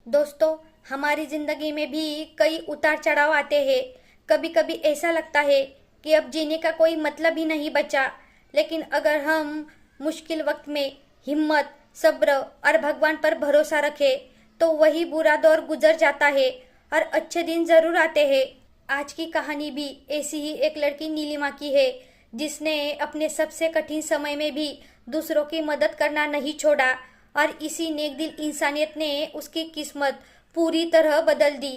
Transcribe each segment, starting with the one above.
दोस्तों, हमारी ज़िंदगी में भी कई उतार चढ़ाव आते हैं। कभी कभी ऐसा लगता है कि अब जीने का कोई मतलब ही नहीं बचा। लेकिन अगर हम मुश्किल वक्त में हिम्मत, सब्र और भगवान पर भरोसा रखें तो वही बुरा दौर गुजर जाता है और अच्छे दिन ज़रूर आते हैं। आज की कहानी भी ऐसी ही एक लड़की नीलिमा की है, जिसने अपने सबसे कठिन समय में भी दूसरों की मदद करना नहीं छोड़ा और इसी नेक दिल इंसानियत ने उसकी किस्मत पूरी तरह बदल दी।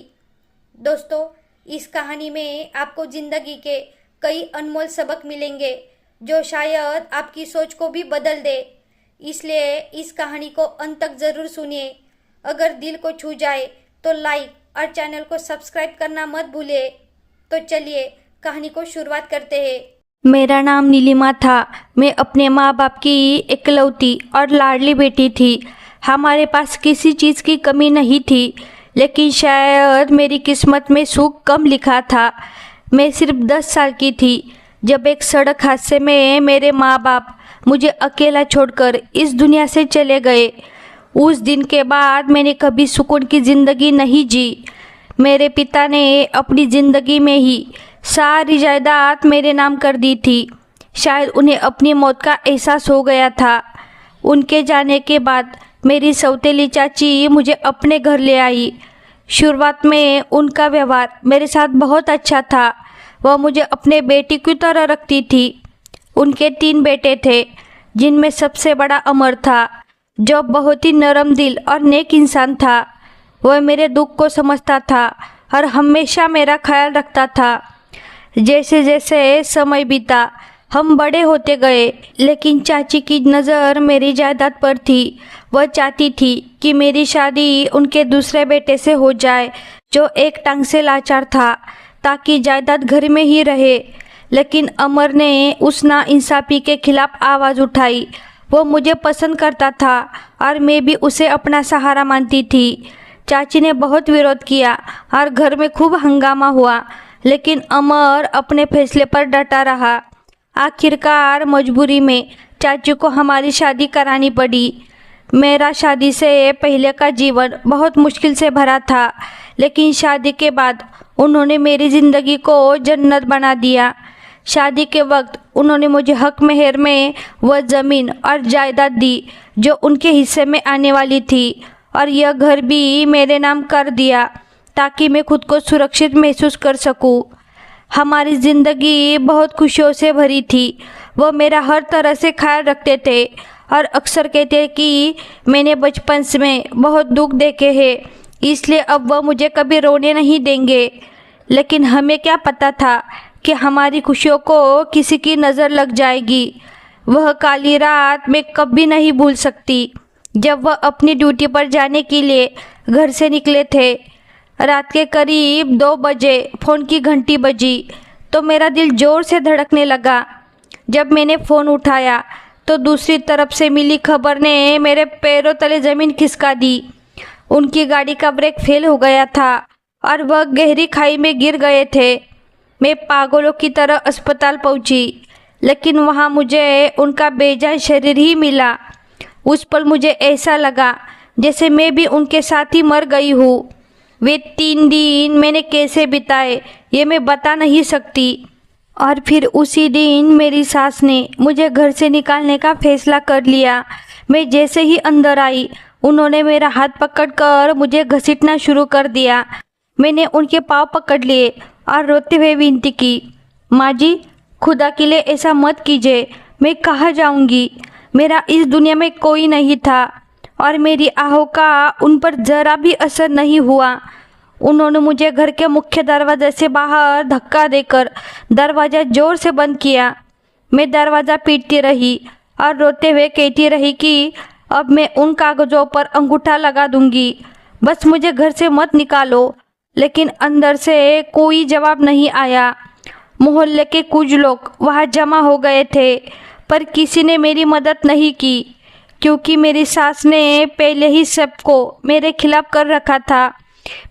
दोस्तों, इस कहानी में आपको ज़िंदगी के कई अनमोल सबक मिलेंगे जो शायद आपकी सोच को भी बदल दे। इसलिए इस कहानी को अंत तक ज़रूर सुनिए। अगर दिल को छू जाए तो लाइक और चैनल को सब्सक्राइब करना मत भूलिए। तो चलिए कहानी को शुरुआत करते हैं। मेरा नाम नीलिमा था। मैं अपने माँ बाप की इकलौती और लाडली बेटी थी। हमारे पास किसी चीज़ की कमी नहीं थी, लेकिन शायद मेरी किस्मत में सुख कम लिखा था। मैं सिर्फ 10 साल की थी जब एक सड़क हादसे में मेरे माँ बाप मुझे अकेला छोड़कर इस दुनिया से चले गए। उस दिन के बाद मैंने कभी सुकून की ज़िंदगी नहीं जी। मेरे पिता ने अपनी ज़िंदगी में ही सारी जायदाद मेरे नाम कर दी थी। शायद उन्हें अपनी मौत का एहसास हो गया था। उनके जाने के बाद मेरी सौतेली चाची मुझे अपने घर ले आई। शुरुआत में उनका व्यवहार मेरे साथ बहुत अच्छा था। वह मुझे अपने बेटी की तरह रखती थी। उनके 3 बेटे थे, जिनमें सबसे बड़ा अमर था, जो बहुत ही नरम दिल और नेक इंसान था। वह मेरे दुख को समझता था और हमेशा मेरा ख्याल रखता था। जैसे जैसे समय बीता हम बड़े होते गए, लेकिन चाची की नज़र मेरी जायदाद पर थी। वह चाहती थी कि मेरी शादी उनके दूसरे बेटे से हो जाए, जो एक टांग से लाचार था, ताकि जायदाद घर में ही रहे। लेकिन अमर ने उस नाइंसाफ़ी के खिलाफ आवाज़ उठाई। वो मुझे पसंद करता था और मैं भी उसे अपना सहारा मानती थी। चाची ने बहुत विरोध किया और घर में खूब हंगामा हुआ, लेकिन अमर अपने फैसले पर डटा रहा। आखिरकार मजबूरी में चाची को हमारी शादी करानी पड़ी। मेरा शादी से पहले का जीवन बहुत मुश्किल से भरा था, लेकिन शादी के बाद उन्होंने मेरी ज़िंदगी को जन्नत बना दिया। शादी के वक्त उन्होंने मुझे हक मेहर में वह ज़मीन और जायदाद दी जो उनके हिस्से में आने वाली थी, और यह घर भी मेरे नाम कर दिया ताकि मैं खुद को सुरक्षित महसूस कर सकूं। हमारी ज़िंदगी बहुत खुशियों से भरी थी। वह मेरा हर तरह से ख्याल रखते थे और अक्सर कहते कि मैंने बचपन में बहुत दुख देखे हैं, इसलिए अब वह मुझे कभी रोने नहीं देंगे। लेकिन हमें क्या पता था कि हमारी खुशियों को किसी की नज़र लग जाएगी। वह काली रात मैं कभी नहीं भूल सकती, जब वह अपनी ड्यूटी पर जाने के लिए घर से निकले थे। रात के करीब 2 बजे फ़ोन की घंटी बजी तो मेरा दिल ज़ोर से धड़कने लगा। जब मैंने फ़ोन उठाया तो दूसरी तरफ से मिली खबर ने मेरे पैरों तले ज़मीन खिसका दी। उनकी गाड़ी का ब्रेक फेल हो गया था और वह गहरी खाई में गिर गए थे। मैं पागलों की तरह अस्पताल पहुंची, लेकिन वहां मुझे उनका बेजान शरीर ही मिला। उस पल मुझे ऐसा लगा जैसे मैं भी उनके साथ ही मर गई हूँ। वे 3 दिन मैंने कैसे बिताए ये मैं बता नहीं सकती। और फिर उसी दिन मेरी सास ने मुझे घर से निकालने का फैसला कर लिया। मैं जैसे ही अंदर आई, उन्होंने मेरा हाथ पकड़कर मुझे घसीटना शुरू कर दिया। मैंने उनके पाँव पकड़ लिए और रोते हुए विनती की, माँ जी, खुदा के लिए ऐसा मत कीजिए। मैं कहाँ जाऊँगी? मेरा इस दुनिया में कोई नहीं था और मेरी आहों का उन पर ज़रा भी असर नहीं हुआ। उन्होंने मुझे घर के मुख्य दरवाजे से बाहर धक्का देकर दरवाज़ा ज़ोर से बंद किया। मैं दरवाज़ा पीटती रही और रोते हुए कहती रही कि अब मैं उन कागज़ों पर अंगूठा लगा दूंगी, बस मुझे घर से मत निकालो। लेकिन अंदर से कोई जवाब नहीं आया। मोहल्ले के कुछ लोग वहाँ जमा हो गए थे, पर किसी ने मेरी मदद नहीं की, क्योंकि मेरी सास ने पहले ही सबको मेरे खिलाफ कर रखा था।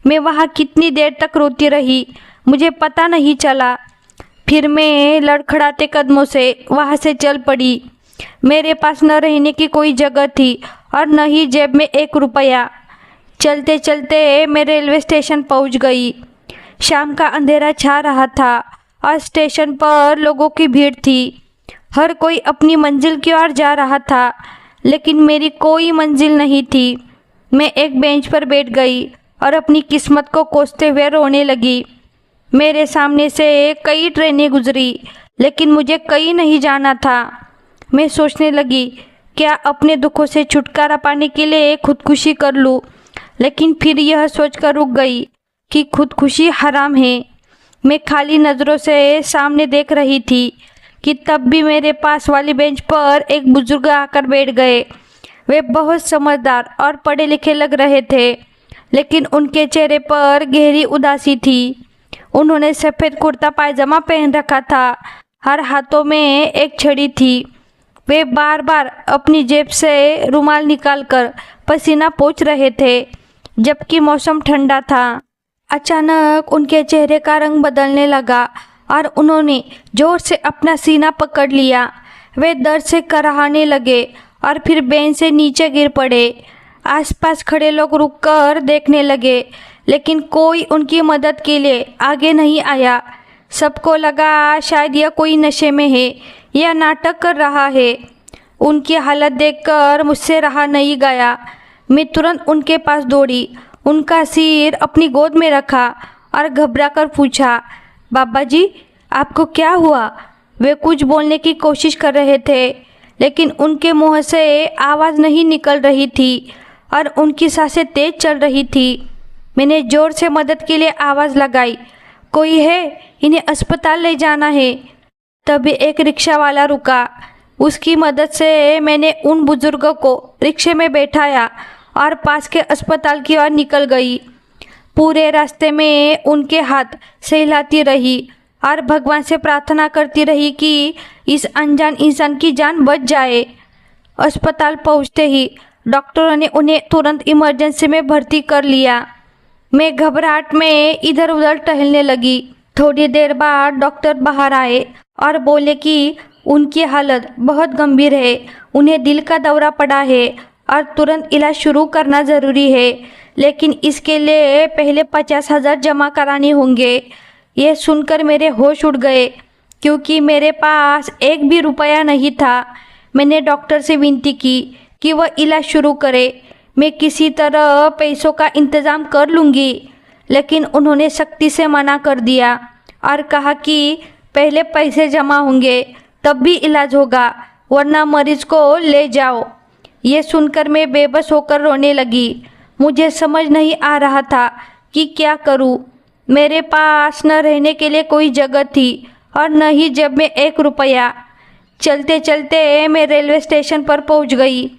मैं वहाँ कितनी देर तक रोती रही मुझे पता नहीं चला। फिर मैं लड़खड़ाते कदमों से वहाँ से चल पड़ी। मेरे पास न रहने की कोई जगह थी और न ही जेब में 1 रुपया। चलते चलते मैं रेलवे स्टेशन पहुंच गई। शाम का अंधेरा छा रहा था और स्टेशन पर लोगों की भीड़ थी। हर कोई अपनी मंजिल की ओर जा रहा था, लेकिन मेरी कोई मंजिल नहीं थी। मैं एक बेंच पर बैठ गई और अपनी किस्मत को कोसते हुए रोने लगी। मेरे सामने से कई ट्रेनें गुजरी, लेकिन मुझे कहीं नहीं जाना था। मैं सोचने लगी, क्या अपने दुखों से छुटकारा पाने के लिए खुदकुशी कर लूं, लेकिन फिर यह सोचकर रुक गई कि खुदकुशी हराम है। मैं खाली नज़रों से सामने देख रही थी कि तब भी मेरे पास वाली बेंच पर एक बुजुर्ग आकर बैठ गए। वे बहुत समझदार और पढ़े लिखे लग रहे थे, लेकिन उनके चेहरे पर गहरी उदासी थी। उन्होंने सफ़ेद कुर्ता पायजामा पहन रखा था, हर हाथों में एक छड़ी थी। वे बार बार अपनी जेब से रुमाल निकालकर पसीना पोंछ रहे थे, जबकि मौसम ठंडा था। अचानक उनके चेहरे का रंग बदलने लगा और उन्होंने जोर से अपना सीना पकड़ लिया। वे दर्द से कराहने लगे और फिर बेंच से नीचे गिर पड़े। आसपास खड़े लोग रुककर देखने लगे, लेकिन कोई उनकी मदद के लिए आगे नहीं आया। सबको लगा शायद यह कोई नशे में है या नाटक कर रहा है। उनकी हालत देखकर मुझसे रहा नहीं गया। मैं तुरंत उनके पास दौड़ी, उनका सिर अपनी गोद में रखा और घबराकर पूछा, बाबा जी, आपको क्या हुआ? वे कुछ बोलने की कोशिश कर रहे थे, लेकिन उनके मुंह से आवाज़ नहीं निकल रही थी और उनकी सांसें तेज चल रही थी। मैंने ज़ोर से मदद के लिए आवाज़ लगाई, कोई है? इन्हें अस्पताल ले जाना है। तभी एक रिक्शा वाला रुका। उसकी मदद से मैंने उन बुजुर्गों को रिक्शे में बैठाया और पास के अस्पताल की ओर निकल गई। पूरे रास्ते में उनके हाथ सहलाती रही और भगवान से प्रार्थना करती रही कि इस अनजान इंसान की जान बच जाए। अस्पताल पहुंचते ही डॉक्टरों ने उन्हें तुरंत इमरजेंसी में भर्ती कर लिया। मैं घबराहट में इधर उधर टहलने लगी। थोड़ी देर बाद डॉक्टर बाहर आए और बोले कि उनकी हालत बहुत गंभीर है, उन्हें दिल का दौरा पड़ा है और तुरंत इलाज शुरू करना ज़रूरी है, लेकिन इसके लिए पहले 50,000 जमा कराने होंगे। यह सुनकर मेरे होश उड़ गए, क्योंकि मेरे पास एक भी रुपया नहीं था। मैंने डॉक्टर से विनती की कि वह इलाज शुरू करे। मैं किसी तरह पैसों का इंतज़ाम कर लूँगी, लेकिन उन्होंने सख्ती से मना कर दिया और कहा कि पहले पैसे जमा होंगे तब भी इलाज होगा, वरना मरीज को ले जाओ। ये सुनकर मैं बेबस होकर रोने लगी। मुझे समझ नहीं आ रहा था कि क्या करूं। मेरे पास न रहने के लिए कोई जगह थी और न ही जेब में एक रुपया। चलते चलते मैं रेलवे स्टेशन पर पहुंच गई।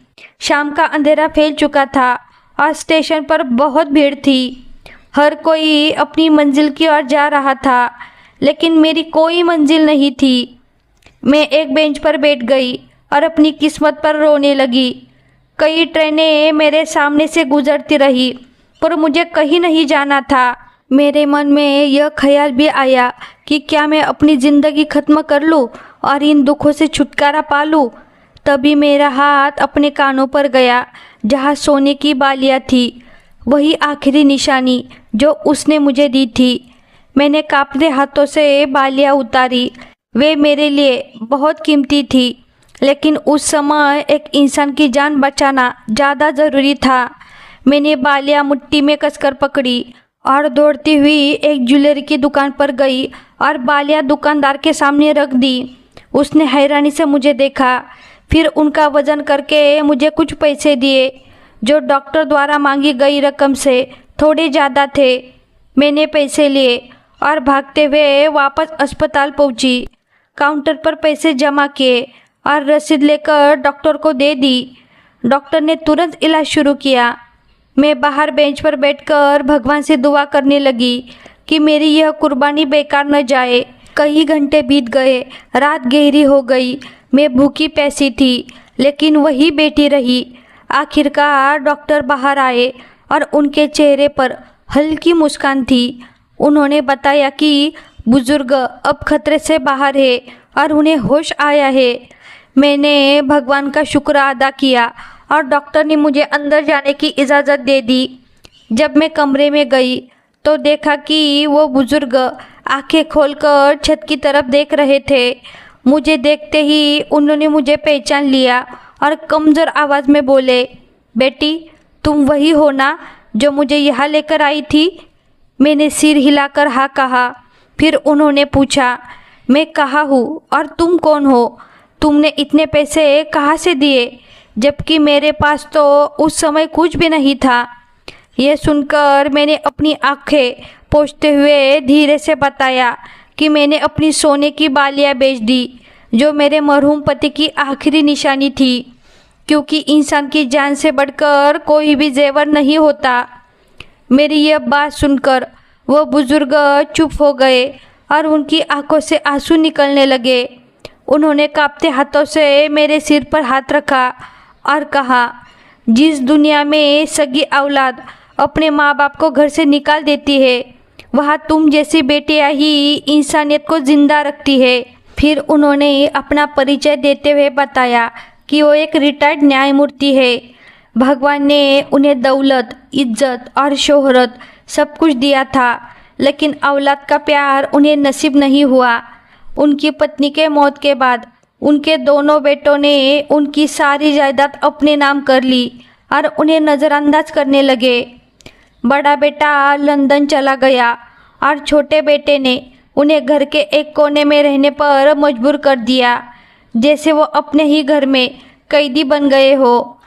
शाम का अंधेरा फैल चुका था और स्टेशन पर बहुत भीड़ थी। हर कोई अपनी मंजिल की ओर जा रहा था, लेकिन मेरी कोई मंजिल नहीं थी। मैं एक बेंच पर बैठ गई और अपनी किस्मत पर रोने लगी। कई ट्रेनें मेरे सामने से गुजरती रही, पर मुझे कहीं नहीं जाना था। मेरे मन में यह ख्याल भी आया कि क्या मैं अपनी ज़िंदगी ख़त्म कर लूँ और इन दुखों से छुटकारा पा लूँ। तभी मेरा हाथ अपने कानों पर गया, जहाँ सोने की बालियाँ थी, वही आखिरी निशानी जो उसने मुझे दी थी। मैंने कांपते हाथों से बालियाँ उतारी। वे मेरे लिए बहुत कीमती थी, लेकिन उस समय एक इंसान की जान बचाना ज़्यादा ज़रूरी था। मैंने बालियाँ मुट्ठी में कसकर पकड़ी और दौड़ती हुई एक ज्वेलरी की दुकान पर गई और बालियाँ दुकानदार के सामने रख दी। उसने हैरानी से मुझे देखा, फिर उनका वजन करके मुझे कुछ पैसे दिए, जो डॉक्टर द्वारा मांगी गई रकम से थोड़े ज़्यादा थे। मैंने पैसे लिए और भागते हुए वापस अस्पताल पहुंची। काउंटर पर पैसे जमा किए और रसीद लेकर डॉक्टर को दे दी। डॉक्टर ने तुरंत इलाज शुरू किया। मैं बाहर बेंच पर बैठकर भगवान से दुआ करने लगी कि मेरी यह कुर्बानी बेकार न जाए। कई घंटे बीत गए, रात गहरी हो गई। मैं भूखी प्यासी थी, लेकिन वही बैठी रही। आखिरकार डॉक्टर बाहर आए और उनके चेहरे पर हल्की मुस्कान थी। उन्होंने बताया कि बुजुर्ग अब खतरे से बाहर है और उन्हें होश आया है। मैंने भगवान का शुक्र अदा किया और डॉक्टर ने मुझे अंदर जाने की इजाज़त दे दी। जब मैं कमरे में गई तो देखा कि वो बुजुर्ग आंखें खोलकर छत की तरफ देख रहे थे। मुझे देखते ही उन्होंने मुझे पहचान लिया और कमज़ोर आवाज़ में बोले, बेटी तुम वही हो ना जो मुझे यहाँ लेकर आई थी? मैंने सिर हिलाकर हाँ कहा। फिर उन्होंने पूछा, मैं कहाँ हूँ और तुम कौन हो? तुमने इतने पैसे कहाँ से दिए, जबकि मेरे पास तो उस समय कुछ भी नहीं था। यह सुनकर मैंने अपनी आंखें पोंछते हुए धीरे से बताया कि मैंने अपनी सोने की बालियाँ बेच दी, जो मेरे मरहूम पति की आखिरी निशानी थी, क्योंकि इंसान की जान से बढ़कर कोई भी जेवर नहीं होता। मेरी यह बात सुनकर वो बुजुर्ग चुप हो गए और उनकी आंखों से आंसू निकलने लगे। उन्होंने कांपते हाथों से मेरे सिर पर हाथ रखा और कहा, जिस दुनिया में सगी औलाद अपने माँ बाप को घर से निकाल देती है, वहाँ तुम जैसी बेटियाँ ही इंसानियत को जिंदा रखती है। फिर उन्होंने अपना परिचय देते हुए बताया कि वो एक रिटायर्ड न्यायमूर्ति है। भगवान ने उन्हें दौलत, इज्जत और शोहरत सब कुछ दिया था, लेकिन औलाद का प्यार उन्हें नसीब नहीं हुआ। उनकी पत्नी के मौत के बाद उनके दोनों बेटों ने उनकी सारी जायदाद अपने नाम कर ली और उन्हें नज़रअंदाज करने लगे। बड़ा बेटा लंदन चला गया और छोटे बेटे ने उन्हें घर के एक कोने में रहने पर मजबूर कर दिया, जैसे वो अपने ही घर में कैदी बन गए हो।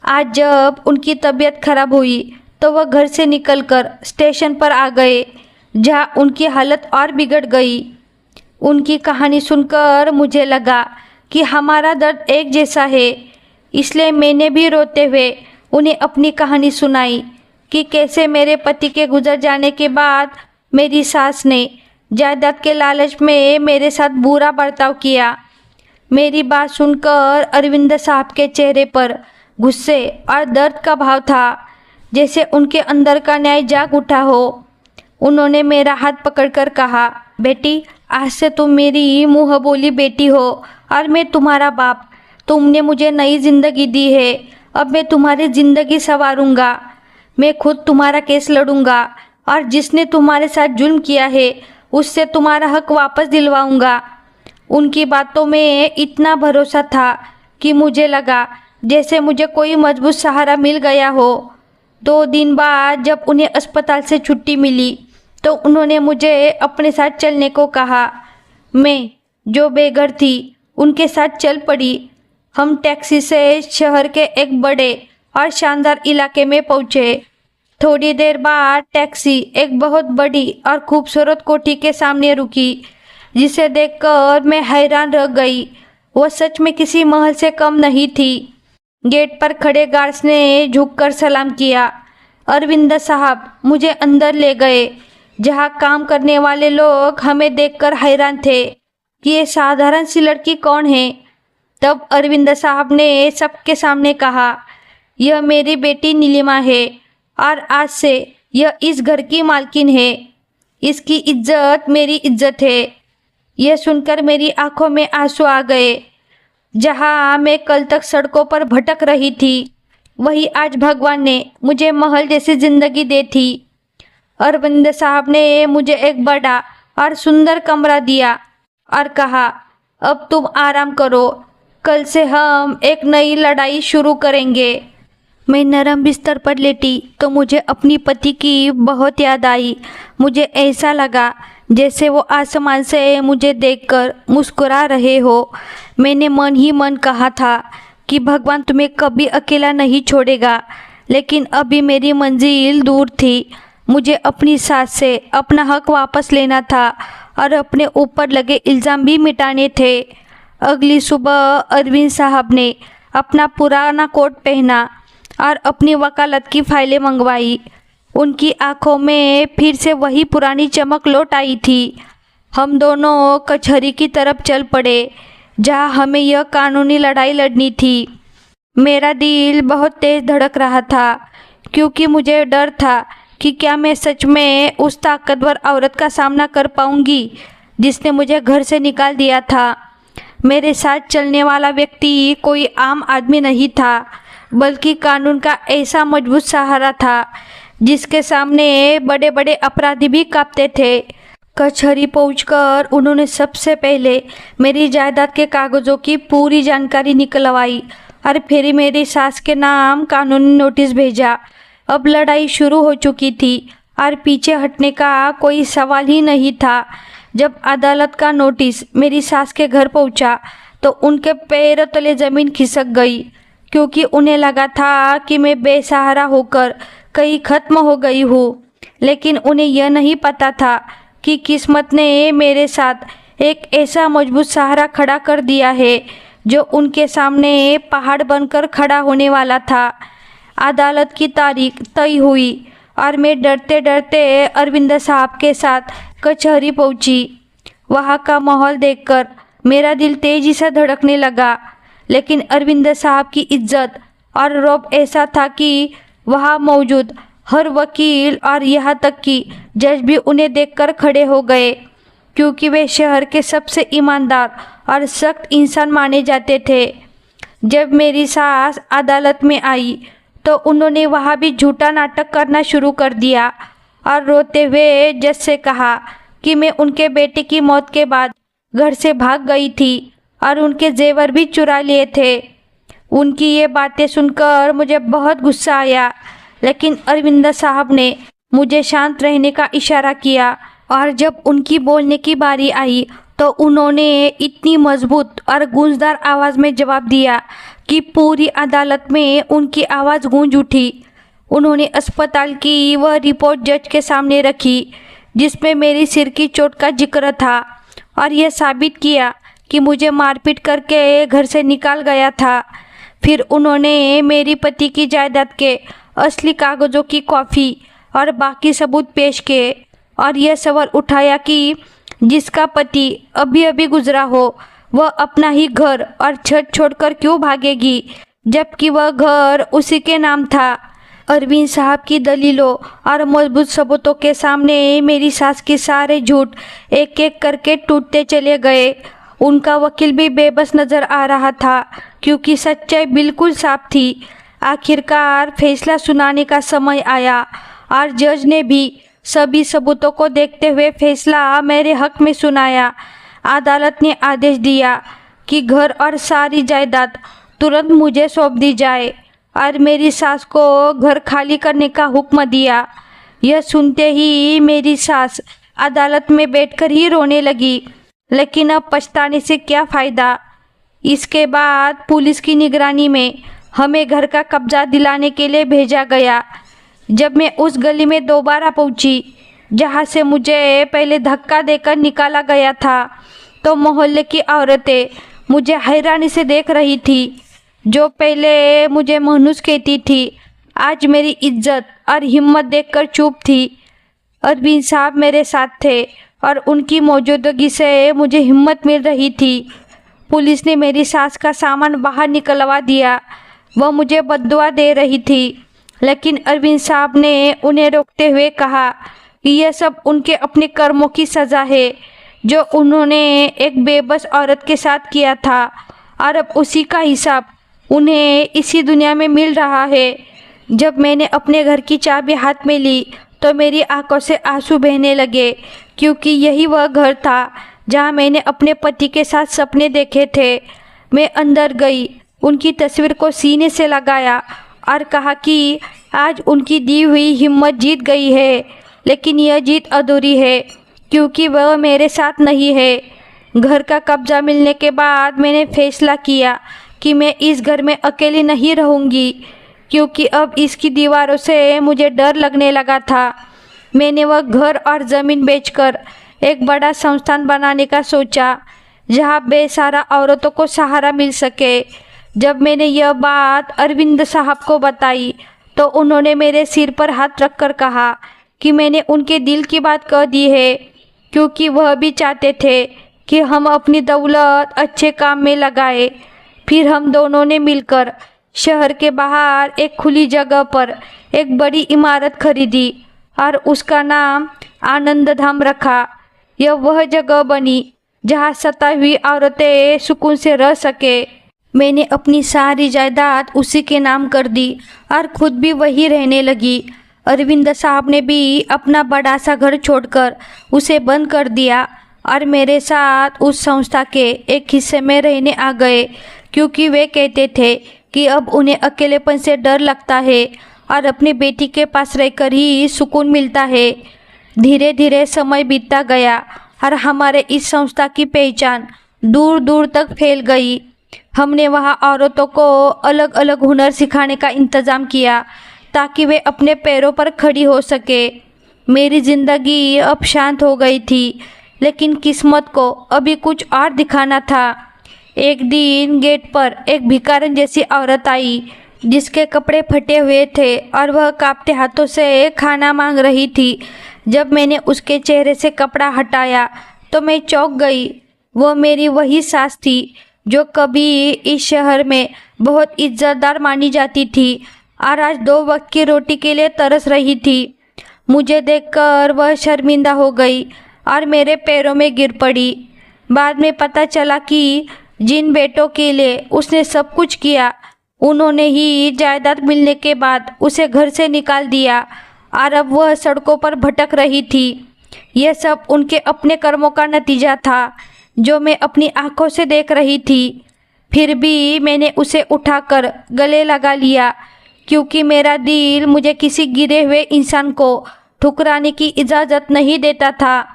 आज जब उनकी तबीयत खराब हुई तो वह घर से निकलकर स्टेशन पर आ गए, जहाँ उनकी हालत और बिगड़ गई। उनकी कहानी सुनकर मुझे लगा कि हमारा दर्द एक जैसा है, इसलिए मैंने भी रोते हुए उन्हें अपनी कहानी सुनाई कि कैसे मेरे पति के गुजर जाने के बाद मेरी सास ने जायदाद के लालच में मेरे साथ बुरा बर्ताव किया। मेरी बात सुनकर अरविंद साहब के चेहरे पर गुस्से और दर्द का भाव था, जैसे उनके अंदर का न्याय जाग उठा हो। उन्होंने मेरा हाथ पकड़कर कहा, बेटी आज से तुम मेरी मुँह बोली बेटी हो और मैं तुम्हारा बाप। तुमने मुझे नई ज़िंदगी दी है, अब मैं तुम्हारी ज़िंदगी संवारूंगा। मैं खुद तुम्हारा केस लड़ूंगा और जिसने तुम्हारे साथ जुल्म किया है उससे तुम्हारा हक वापस दिलवाऊंगा। उनकी बातों में इतना भरोसा था कि मुझे लगा जैसे मुझे कोई मजबूत सहारा मिल गया हो। 2 दिन बाद जब उन्हें अस्पताल से छुट्टी मिली तो उन्होंने मुझे अपने साथ चलने को कहा। मैं जो बेघर थी उनके साथ चल पड़ी। हम टैक्सी से शहर के एक बड़े और शानदार इलाके में पहुँचे। थोड़ी देर बाद टैक्सी एक बहुत बड़ी और खूबसूरत कोठी के सामने रुकी, जिसे देखकर मैं हैरान रह गई। वह सच में किसी महल से कम नहीं थी। गेट पर खड़े गार्ड्स ने झुककर सलाम किया। अरविंद साहब मुझे अंदर ले गए, जहाँ काम करने वाले लोग हमें देखकर हैरान थे कि ये साधारण सी लड़की कौन है। तब अरविंद साहब ने सबके सामने कहा, यह मेरी बेटी नीलिमा है और आज से यह इस घर की मालकिन है। इसकी इज्जत मेरी इज्जत है। यह सुनकर मेरी आंखों में आंसू आ गए। जहाँ मैं कल तक सड़कों पर भटक रही थी, वही आज भगवान ने मुझे महल जैसी ज़िंदगी दी थी। अरविंद साहब ने मुझे एक बड़ा और सुंदर कमरा दिया और कहा, अब तुम आराम करो, कल से हम एक नई लड़ाई शुरू करेंगे। मैं नरम बिस्तर पर लेटी तो मुझे अपनी पति की बहुत याद आई। मुझे ऐसा लगा जैसे वो आसमान से मुझे देखकर मुस्कुरा रहे हो। मैंने मन ही मन कहा था कि भगवान तुम्हें कभी अकेला नहीं छोड़ेगा, लेकिन अभी मेरी मंजिल दूर थी। मुझे अपनी सास से अपना हक वापस लेना था और अपने ऊपर लगे इल्ज़ाम भी मिटाने थे। अगली सुबह अरविंद साहब ने अपना पुराना कोट पहना और अपनी वकालत की फाइलें मंगवाई। उनकी आंखों में फिर से वही पुरानी चमक लौट आई थी। हम दोनों कचहरी की तरफ चल पड़े, जहां हमें यह कानूनी लड़ाई लड़नी थी। मेरा दिल बहुत तेज़ धड़क रहा था, क्योंकि मुझे डर था कि क्या मैं सच में उस ताकतवर औरत का सामना कर पाऊंगी जिसने मुझे घर से निकाल दिया था। मेरे साथ चलने वाला व्यक्ति कोई आम आदमी नहीं था, बल्कि कानून का ऐसा मजबूत सहारा था जिसके सामने बड़े बड़े अपराधी भी कांपते थे। कचहरी पहुंचकर उन्होंने सबसे पहले मेरी जायदाद के कागज़ों की पूरी जानकारी निकलवाई और फिर मेरी सास के नाम कानूनी नोटिस भेजा। अब लड़ाई शुरू हो चुकी थी और पीछे हटने का कोई सवाल ही नहीं था। जब अदालत का नोटिस मेरी सास के घर पहुंचा तो उनके पैरों तले ज़मीन खिसक गई, क्योंकि उन्हें लगा था कि मैं बेसहारा होकर कहीं ख़त्म हो गई हूँ। लेकिन उन्हें यह नहीं पता था कि किस्मत ने मेरे साथ एक ऐसा मजबूत सहारा खड़ा कर दिया है जो उनके सामने पहाड़ बनकर खड़ा होने वाला था। अदालत की तारीख तय हुई और मैं डरते डरते अरविंद साहब के साथ कचहरी पहुंची। वहाँ का माहौल देखकर मेरा दिल तेजी से धड़कने लगा, लेकिन अरविंद साहब की इज्जत और रौब ऐसा था कि वहाँ मौजूद हर वकील और यहाँ तक कि जज भी उन्हें देखकर खड़े हो गए, क्योंकि वे शहर के सबसे ईमानदार और सख्त इंसान माने जाते थे। जब मेरी सास अदालत में आई तो उन्होंने वहाँ भी झूठा नाटक करना शुरू कर दिया और रोते हुए जज से कहा कि मैं उनके बेटे की मौत के बाद घर से भाग गई थी और उनके जेवर भी चुरा लिए थे। उनकी ये बातें सुनकर मुझे बहुत गुस्सा आया, लेकिन अरविंद साहब ने मुझे शांत रहने का इशारा किया और जब उनकी बोलने की बारी आई तो उन्होंने इतनी मजबूत और गूंजदार आवाज़ में जवाब दिया कि पूरी अदालत में उनकी आवाज़ गूंज उठी। उन्होंने अस्पताल की वह रिपोर्ट जज के सामने रखी जिसमें मेरी सिर की चोट का जिक्र था और यह साबित किया कि मुझे मारपीट करके घर से निकाल गया था। फिर उन्होंने मेरी पति की जायदाद के असली कागज़ों की कॉपी और बाकी सबूत पेश किए और यह सवाल उठाया कि जिसका पति अभी अभी गुजरा हो वह अपना ही घर और छत छोड़कर क्यों भागेगी, जबकि वह घर उसी के नाम था। अरविंद साहब की दलीलों और मजबूत सबूतों के सामने मेरी सास के सारे झूठ एक एक करके टूटते चले गए। उनका वकील भी बेबस नज़र आ रहा था, क्योंकि सच्चाई बिल्कुल साफ थी। आखिरकार फैसला सुनाने का समय आया और जज ने भी सभी सबूतों को देखते हुए फैसला मेरे हक में सुनाया। अदालत ने आदेश दिया कि घर और सारी जायदाद तुरंत मुझे सौंप दी जाए और मेरी सास को घर खाली करने का हुक्म दिया। यह सुनते ही मेरी सास अदालत में बैठकर ही रोने लगी, लेकिन अब पछताने से क्या फ़ायदा। इसके बाद पुलिस की निगरानी में हमें घर का कब्जा दिलाने के लिए भेजा गया। जब मैं उस गली में दोबारा पहुंची जहां से मुझे पहले धक्का देकर निकाला गया था, तो मोहल्ले की औरतें मुझे हैरानी से देख रही थी। जो पहले मुझे मनहूस कहती थी, आज मेरी इज्जत और हिम्मत देखकर चुप थी। अरविंद साहब मेरे साथ थे और उनकी मौजूदगी से मुझे हिम्मत मिल रही थी। पुलिस ने मेरी सास का सामान बाहर निकलवा दिया। वह मुझे बद्दुआ दे रही थी, लेकिन अरविंद साहब ने उन्हें रोकते हुए कहा कि यह सब उनके अपने कर्मों की सज़ा है, जो उन्होंने एक बेबस औरत के साथ किया था, और अब उसी का हिसाब उन्हें इसी दुनिया में मिल रहा है। जब मैंने अपने घर की चाबी हाथ में ली तो मेरी आंखों से आंसू बहने लगे, क्योंकि यही वह घर था जहां मैंने अपने पति के साथ सपने देखे थे। मैं अंदर गई, उनकी तस्वीर को सीने से लगाया और कहा कि आज उनकी दी हुई हिम्मत जीत गई है, लेकिन यह जीत अधूरी है क्योंकि वह मेरे साथ नहीं है। घर का कब्जा मिलने के बाद मैंने फैसला किया कि मैं इस घर में अकेली नहीं रहूँगी, क्योंकि अब इसकी दीवारों से मुझे डर लगने लगा था। मैंने वह घर और ज़मीन बेचकर एक बड़ा संस्थान बनाने का सोचा, जहाँ बेसहारा औरतों को सहारा मिल सके। जब मैंने यह बात अरविंद साहब को बताई तो उन्होंने मेरे सिर पर हाथ रखकर कहा कि मैंने उनके दिल की बात कह दी है, क्योंकि वह भी चाहते थे कि हम अपनी दौलत अच्छे काम में लगाए। फिर हम दोनों ने मिलकर शहर के बाहर एक खुली जगह पर एक बड़ी इमारत खरीदी और उसका नाम आनंद धाम रखा। यह वह जगह बनी जहाँ सताई हुई औरतें सुकून से रह सके। मैंने अपनी सारी जायदाद उसी के नाम कर दी और खुद भी वही रहने लगी। अरविंद साहब ने भी अपना बड़ा सा घर छोड़कर उसे बंद कर दिया और मेरे साथ उस संस्था के एक हिस्से में रहने आ गए, क्योंकि वे कहते थे कि अब उन्हें अकेलेपन से डर लगता है और अपनी बेटी के पास रहकर ही सुकून मिलता है। धीरे धीरे समय बीतता गया और हमारे इस संस्था की पहचान दूर दूर तक फैल गई। हमने वहाँ औरतों को अलग अलग हुनर सिखाने का इंतज़ाम किया ताकि वे अपने पैरों पर खड़ी हो सके। मेरी ज़िंदगी अब शांत हो गई थी, लेकिन किस्मत को अभी कुछ और दिखाना था। एक दिन गेट पर एक भिखारन जैसी औरत आई, जिसके कपड़े फटे हुए थे और वह कांपते हाथों से खाना मांग रही थी। जब मैंने उसके चेहरे से कपड़ा हटाया तो मैं चौंक गई। वह मेरी वही सास थी जो कभी इस शहर में बहुत इज्जतदार मानी जाती थी और आज 2 वक्त की रोटी के लिए तरस रही थी। मुझे देखकर वह शर्मिंदा हो गई और मेरे पैरों में गिर पड़ी। बाद में पता चला कि जिन बेटों के लिए उसने सब कुछ किया, उन्होंने ही जायदाद मिलने के बाद उसे घर से निकाल दिया और अब वह सड़कों पर भटक रही थी। यह सब उनके अपने कर्मों का नतीजा था, जो मैं अपनी आंखों से देख रही थी। फिर भी मैंने उसे उठाकर गले लगा लिया, क्योंकि मेरा दिल मुझे किसी गिरे हुए इंसान को ठुकराने की इजाज़त नहीं देता था।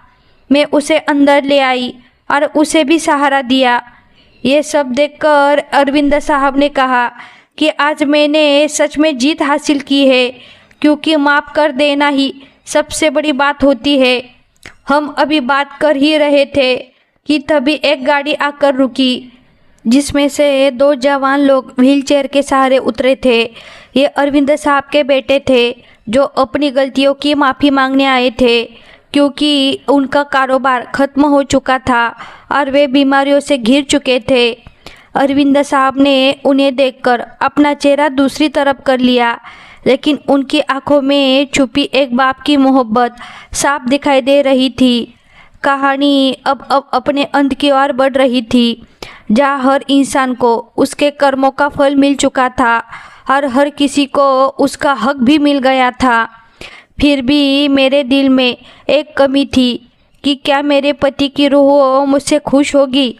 मैं उसे अंदर ले आई और उसे भी सहारा दिया। ये सब देखकर अरविंद साहब ने कहा कि आज मैंने सच में जीत हासिल की है, क्योंकि माफ़ कर देना ही सबसे बड़ी बात होती है। हम अभी बात कर ही रहे थे कि तभी एक गाड़ी आकर रुकी, जिसमें से 2 जवान लोग व्हीलचेयर के सहारे उतरे थे। ये अरविंद साहब के बेटे थे, जो अपनी गलतियों की माफ़ी मांगने आए थे, क्योंकि उनका कारोबार ख़त्म हो चुका था और वे बीमारियों से घिर चुके थे। अरविंद साहब ने उन्हें देखकर अपना चेहरा दूसरी तरफ कर लिया, लेकिन उनकी आंखों में छुपी एक बाप की मोहब्बत साफ दिखाई दे रही थी। कहानी अब अपने अंत की ओर बढ़ रही थी, जहाँ हर इंसान को उसके कर्मों का फल मिल चुका था और हर किसी को उसका हक भी मिल गया था। फिर भी मेरे दिल में एक कमी थी कि क्या मेरे पति की रूह मुझसे खुश होगी।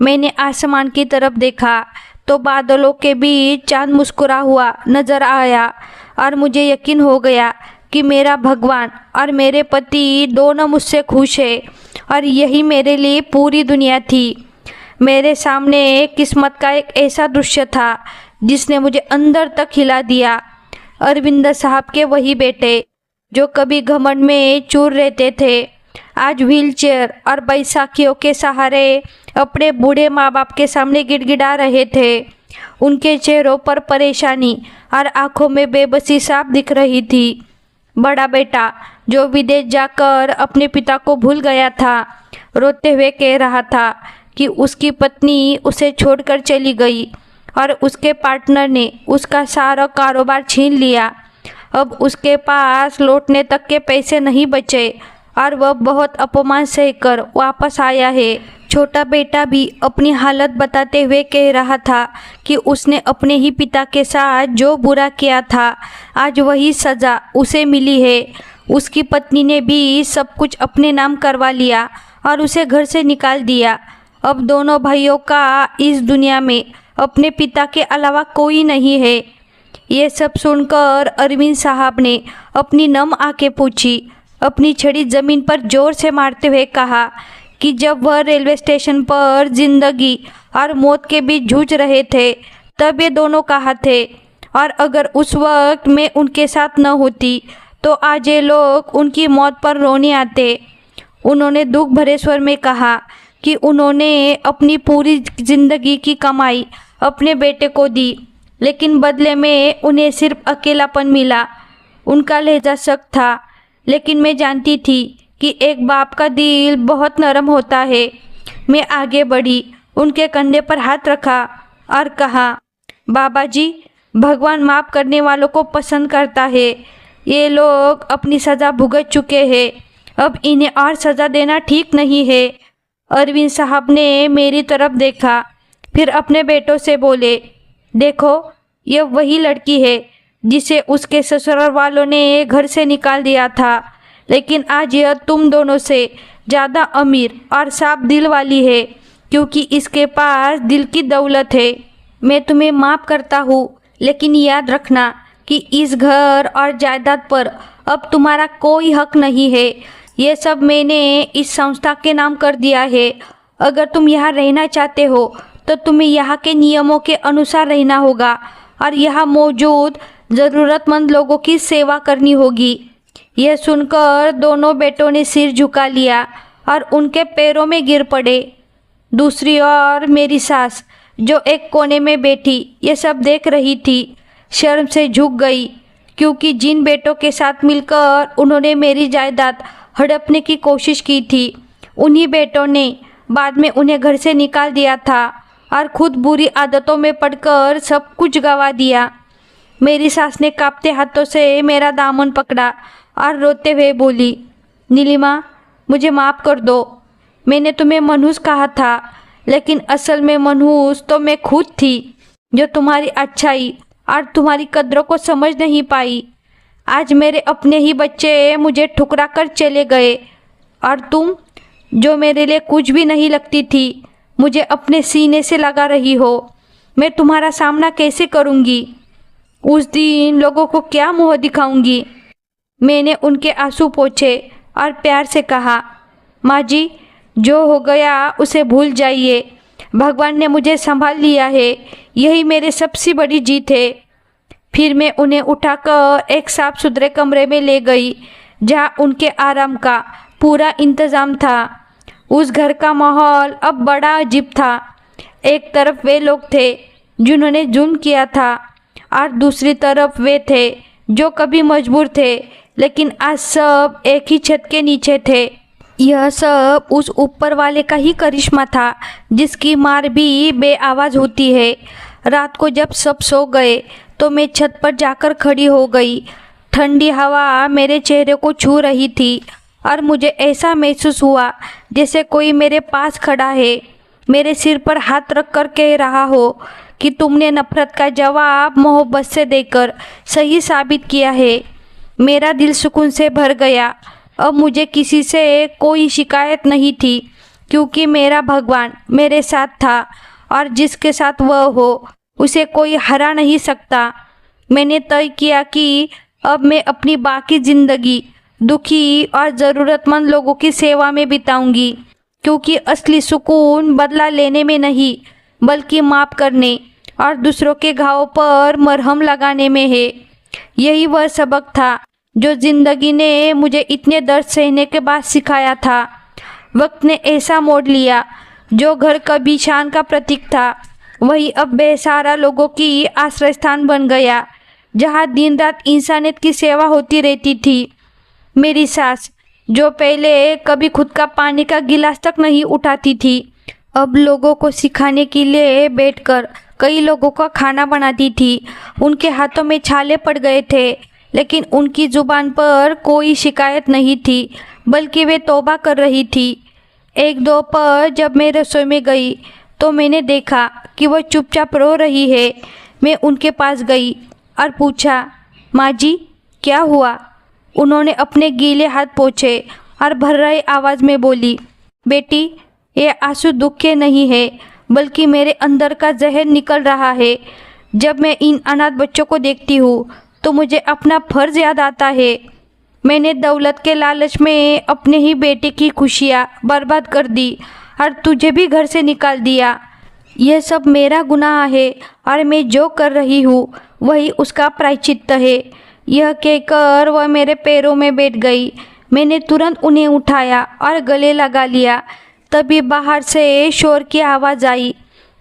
मैंने आसमान की तरफ देखा तो बादलों के बीच चांद मुस्कुरा हुआ नजर आया और मुझे यकीन हो गया कि मेरा भगवान और मेरे पति दोनों मुझसे खुश है और यही मेरे लिए पूरी दुनिया थी। मेरे सामने किस्मत का एक ऐसा दृश्य था जिसने मुझे अंदर तक हिला दिया। अरविंद साहब के वही बेटे जो कभी घमंड में चूर रहते थे, आज व्हीलचेयर और बैसाखियों के सहारे अपने बूढ़े माँ बाप के सामने गिड़गिड़ा रहे थे। उनके चेहरों पर परेशानी और आंखों में बेबसी साफ दिख रही थी। बड़ा बेटा जो विदेश जाकर अपने पिता को भूल गया था, रोते हुए कह रहा था कि उसकी पत्नी उसे छोड़कर चली गई और उसके पार्टनर ने उसका सारा कारोबार छीन लिया। अब उसके पास लौटने तक के पैसे नहीं बचे और वह बहुत अपमान सहकर वापस आया है। छोटा बेटा भी अपनी हालत बताते हुए कह रहा था कि उसने अपने ही पिता के साथ जो बुरा किया था, आज वही सज़ा उसे मिली है। उसकी पत्नी ने भी सब कुछ अपने नाम करवा लिया और उसे घर से निकाल दिया। अब दोनों भाइयों का इस दुनिया में अपने पिता के अलावा कोई नहीं है। ये सब सुनकर अरविंद साहब ने अपनी नम आंखें पूछी, अपनी छड़ी ज़मीन पर जोर से मारते हुए कहा कि जब वह रेलवे स्टेशन पर जिंदगी और मौत के बीच जूझ रहे थे, तब ये दोनों कहा थे, और अगर उस वक्त मैं उनके साथ न होती तो आज ये लोग उनकी मौत पर रोने आते। उन्होंने दुख भरे स्वर में कहा कि उन्होंने अपनी पूरी ज़िंदगी की कमाई अपने बेटे को दी, लेकिन बदले में उन्हें सिर्फ अकेलापन मिला। उनका लहजा सख्त था, लेकिन मैं जानती थी कि एक बाप का दिल बहुत नरम होता है। मैं आगे बढ़ी, उनके कंधे पर हाथ रखा और कहा, बाबा जी, भगवान माफ़ करने वालों को पसंद करता है। ये लोग अपनी सज़ा भुगत चुके हैं, अब इन्हें और सज़ा देना ठीक नहीं है। अरविंद साहब ने मेरी तरफ देखा, फिर अपने बेटों से बोले, देखो, यह वही लड़की है जिसे उसके ससुराल वालों ने घर से निकाल दिया था, लेकिन आज यह तुम दोनों से ज़्यादा अमीर और साफ दिल वाली है, क्योंकि इसके पास दिल की दौलत है। मैं तुम्हें माफ़ करता हूँ, लेकिन याद रखना कि इस घर और जायदाद पर अब तुम्हारा कोई हक नहीं है। ये सब मैंने इस संस्था के नाम कर दिया है। अगर तुम यहाँ रहना चाहते हो तो तुम्हें यहाँ के नियमों के अनुसार रहना होगा और यहाँ मौजूद ज़रूरतमंद लोगों की सेवा करनी होगी। यह सुनकर दोनों बेटों ने सिर झुका लिया और उनके पैरों में गिर पड़े। दूसरी ओर मेरी सास, जो एक कोने में बैठी ये सब देख रही थी, शर्म से झुक गई, क्योंकि जिन बेटों के साथ मिलकर उन्होंने मेरी जायदाद हड़पने की कोशिश की थी, उन्हीं बेटों ने बाद में उन्हें घर से निकाल दिया था और खुद बुरी आदतों में पड़कर सब कुछ गंवा दिया। मेरी सास ने कांपते हाथों से मेरा दामन पकड़ा और रोते हुए बोली, नीलिमा, मुझे माफ़ कर दो। मैंने तुम्हें मनहूस कहा था, लेकिन असल में मनहूस तो मैं खुद थी, जो तुम्हारी अच्छाई और तुम्हारी कदरों को समझ नहीं पाई। आज मेरे अपने ही बच्चे मुझे ठुकरा कर चले गए और तुम, जो मेरे लिए कुछ भी नहीं लगती थी, मुझे अपने सीने से लगा रही हो। मैं तुम्हारा सामना कैसे करूँगी? उस दिन लोगों को क्या मुँह दिखाऊंगी? मैंने उनके आंसू पोंछे और प्यार से कहा, माँ जी, जो हो गया उसे भूल जाइए। भगवान ने मुझे संभाल लिया है, यही मेरी सबसे बड़ी जीत है। फिर मैं उन्हें उठाकर एक साफ सुथरे कमरे में ले गई, जहाँ उनके आराम का पूरा इंतज़ाम था। उस घर का माहौल अब बड़ा अजीब था। एक तरफ वे लोग थे जिन्होंने जुल्म किया था और दूसरी तरफ वे थे जो कभी मजबूर थे, लेकिन आज सब एक ही छत के नीचे थे। यह सब उस ऊपर वाले का ही करिश्मा था, जिसकी मार भी बेआवाज़ होती है। रात को जब सब सो गए तो मैं छत पर जाकर खड़ी हो गई। ठंडी हवा मेरे चेहरे को छू रही थी और मुझे ऐसा महसूस हुआ जैसे कोई मेरे पास खड़ा है, मेरे सिर पर हाथ रख कर कह रहा हो कि तुमने नफ़रत का जवाब मोहब्बत से देकर सही साबित किया है। मेरा दिल सुकून से भर गया। अब मुझे किसी से कोई शिकायत नहीं थी, क्योंकि मेरा भगवान मेरे साथ था और जिसके साथ वह हो उसे कोई हरा नहीं सकता। मैंने तय किया कि अब मैं अपनी बाकी ज़िंदगी दुखी और ज़रूरतमंद लोगों की सेवा में बिताऊंगी, क्योंकि असली सुकून बदला लेने में नहीं, बल्कि माफ़ करने और दूसरों के घावों पर मरहम लगाने में है। यही वह सबक था जो ज़िंदगी ने मुझे इतने दर्द सहने के बाद सिखाया था। वक्त ने ऐसा मोड़ लिया, जो घर कभी शान का प्रतीक था, वही अब बेसहारा लोगों की आश्रय स्थान बन गया, जहाँ दिन रात इंसानियत की सेवा होती रहती थी। मेरी सास, जो पहले कभी खुद का पानी का गिलास तक नहीं उठाती थी, अब लोगों को सिखाने के लिए बैठकर कई लोगों का खाना बनाती थी। उनके हाथों में छाले पड़ गए थे, लेकिन उनकी ज़ुबान पर कोई शिकायत नहीं थी, बल्कि वे तौबा कर रही थी। एक दोपहर जब मैं रसोई में गई तो मैंने देखा कि वह चुपचाप रो रही है। मैं उनके पास गई और पूछा, माँ जी, क्या हुआ? उन्होंने अपने गीले हाथ पोंछे और भर रही आवाज़ में बोली, बेटी, ये आंसू दुख के नहीं है, बल्कि मेरे अंदर का जहर निकल रहा है। जब मैं इन अनाथ बच्चों को देखती हूँ तो मुझे अपना फ़र्ज़ याद आता है। मैंने दौलत के लालच में अपने ही बेटे की खुशियाँ बर्बाद कर दी और तुझे भी घर से निकाल दिया। यह सब मेरा गुनाह है और मैं जो कर रही हूँ वही उसका प्रायश्चित्त है। यह कहकर वह मेरे पैरों में बैठ गई। मैंने तुरंत उन्हें उठाया और गले लगा लिया। तभी बाहर से शोर की आवाज़ आई।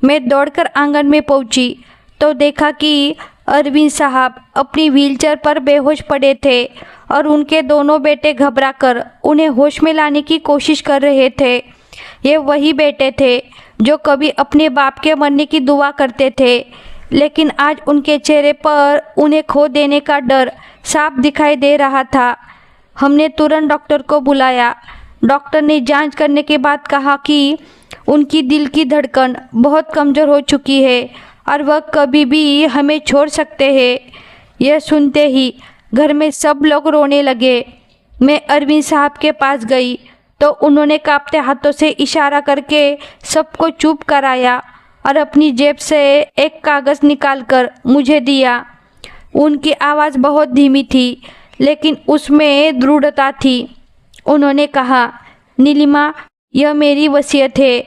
मैं दौड़कर आंगन में पहुंची तो देखा कि अरविंद साहब अपनी व्हीलचेयर पर बेहोश पड़े थे और उनके दोनों बेटे घबराकर उन्हें होश में लाने की कोशिश कर रहे थे। ये वही बेटे थे जो कभी अपने बाप के मरने की दुआ करते थे, लेकिन आज उनके चेहरे पर उन्हें खो देने का डर साफ दिखाई दे रहा था। हमने तुरंत डॉक्टर को बुलाया। डॉक्टर ने जांच करने के बाद कहा कि उनकी दिल की धड़कन बहुत कमज़ोर हो चुकी है और वह कभी भी हमें छोड़ सकते हैं। यह सुनते ही घर में सब लोग रोने लगे। मैं अरविंद साहब के पास गई तो उन्होंने कांपते हाथों से इशारा करके सबको चुप कराया और अपनी जेब से एक कागज़ निकालकर मुझे दिया। उनकी आवाज़ बहुत धीमी थी लेकिन उसमें दृढ़ता थी। उन्होंने कहा, नीलिमा, यह मेरी वसीयत है।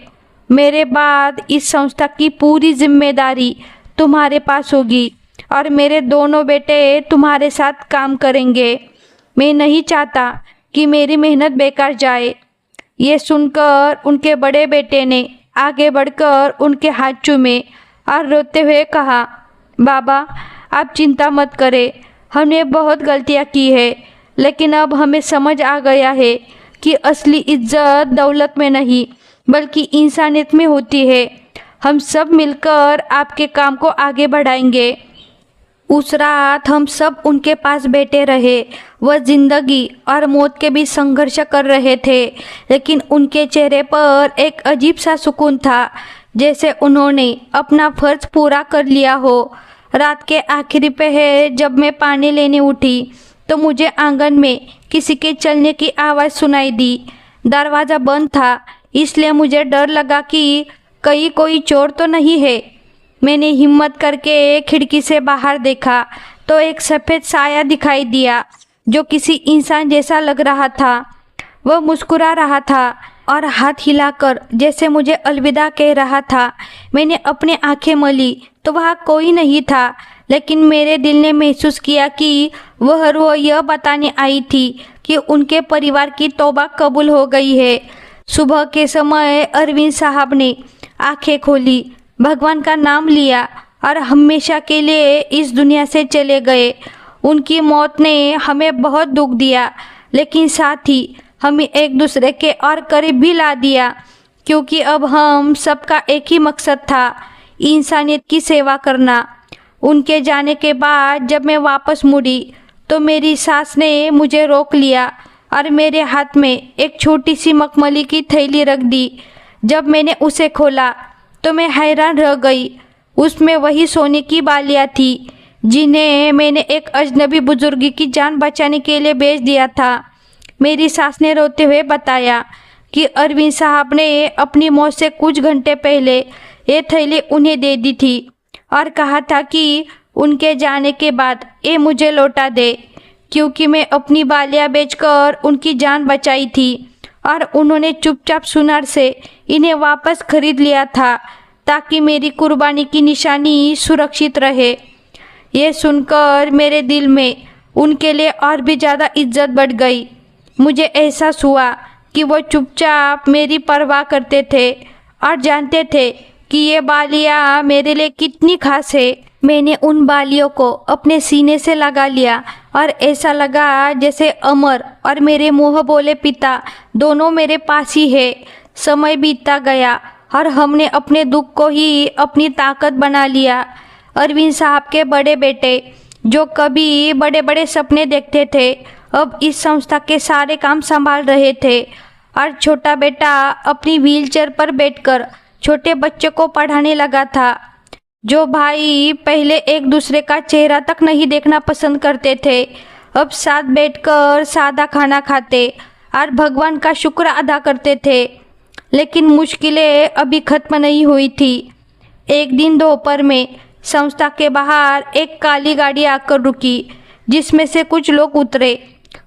मेरे बाद इस संस्था की पूरी जिम्मेदारी तुम्हारे पास होगी और मेरे दोनों बेटे तुम्हारे साथ काम करेंगे। मैं नहीं चाहता कि मेरी मेहनत बेकार जाए। ये सुनकर उनके बड़े बेटे ने आगे बढ़कर उनके हाथ चूमे और रोते हुए कहा, बाबा, आप चिंता मत करें, हमने बहुत गलतियां की है, लेकिन अब हमें समझ आ गया है कि असली इज्जत दौलत में नहीं बल्कि इंसानियत में होती है। हम सब मिलकर आपके काम को आगे बढ़ाएंगे। उस रात हम सब उनके पास बैठे रहे। वह जिंदगी और मौत के बीच संघर्ष कर रहे थे, लेकिन उनके चेहरे पर एक अजीब सा सुकून था, जैसे उन्होंने अपना फर्ज पूरा कर लिया हो। रात के आखिरी पहर जब मैं पानी लेने उठी तो मुझे आंगन में किसी के चलने की आवाज़ सुनाई दी। दरवाज़ा बंद था, इसलिए मुझे डर लगा कि कहीं कोई चोर तो नहीं है। मैंने हिम्मत करके खिड़की से बाहर देखा तो एक सफ़ेद साया दिखाई दिया जो किसी इंसान जैसा लग रहा था। वह मुस्कुरा रहा था और हाथ हिलाकर जैसे मुझे अलविदा कह रहा था। मैंने अपनी आंखें मली तो वहाँ कोई नहीं था, लेकिन मेरे दिल ने महसूस किया कि वह रूह यह बताने आई थी कि उनके परिवार की तौबा कबूल हो गई है। सुबह के समय अरविंद साहब ने आंखें खोली, भगवान का नाम लिया और हमेशा के लिए इस दुनिया से चले गए। उनकी मौत ने हमें बहुत दुख दिया, लेकिन साथ ही हमें एक दूसरे के और करीब भी ला दिया, क्योंकि अब हम सबका एक ही मकसद था, इंसानियत की सेवा करना। उनके जाने के बाद जब मैं वापस मुड़ी तो मेरी सास ने मुझे रोक लिया और मेरे हाथ में एक छोटी सी मखमली की थैली रख दी। जब मैंने उसे खोला तो मैं हैरान रह गई। उसमें वही सोने की बालियाँ थी जिन्हें मैंने एक अजनबी बुजुर्ग की जान बचाने के लिए बेच दिया था। मेरी सास ने रोते हुए बताया कि अरविंद साहब ने अपनी मौत से कुछ घंटे पहले ये थैली उन्हें दे दी थी और कहा था कि उनके जाने के बाद ये मुझे लौटा दे, क्योंकि मैं अपनी बालियाँ बेचकर उनकी जान बचाई थी और उन्होंने चुपचाप सुनार से इन्हें वापस खरीद लिया था ताकि मेरी कुर्बानी की निशानी सुरक्षित रहे। ये सुनकर मेरे दिल में उनके लिए और भी ज़्यादा इज्जत बढ़ गई। मुझे एहसास हुआ कि वो चुपचाप मेरी परवाह करते थे और जानते थे कि ये बालियाँ मेरे लिए कितनी खास है। मैंने उन बालियों को अपने सीने से लगा लिया और ऐसा लगा जैसे अमर और मेरे मुँह बोले पिता दोनों मेरे पास ही है। समय बीतता गया और हमने अपने दुख को ही अपनी ताकत बना लिया। अरविंद साहब के बड़े बेटे जो कभी बड़े बड़े सपने देखते थे, अब इस संस्था के सारे काम संभाल रहे थे और छोटा बेटा अपनी व्हीलचेयर पर बैठकर छोटे बच्चे को पढ़ाने लगा था। जो भाई पहले एक दूसरे का चेहरा तक नहीं देखना पसंद करते थे, अब साथ बैठकर सादा खाना खाते और भगवान का शुक्र अदा करते थे। लेकिन मुश्किलें अभी खत्म नहीं हुई थी। एक दिन दोपहर में संस्था के बाहर एक काली गाड़ी आकर रुकी, जिसमें से कुछ लोग उतरे।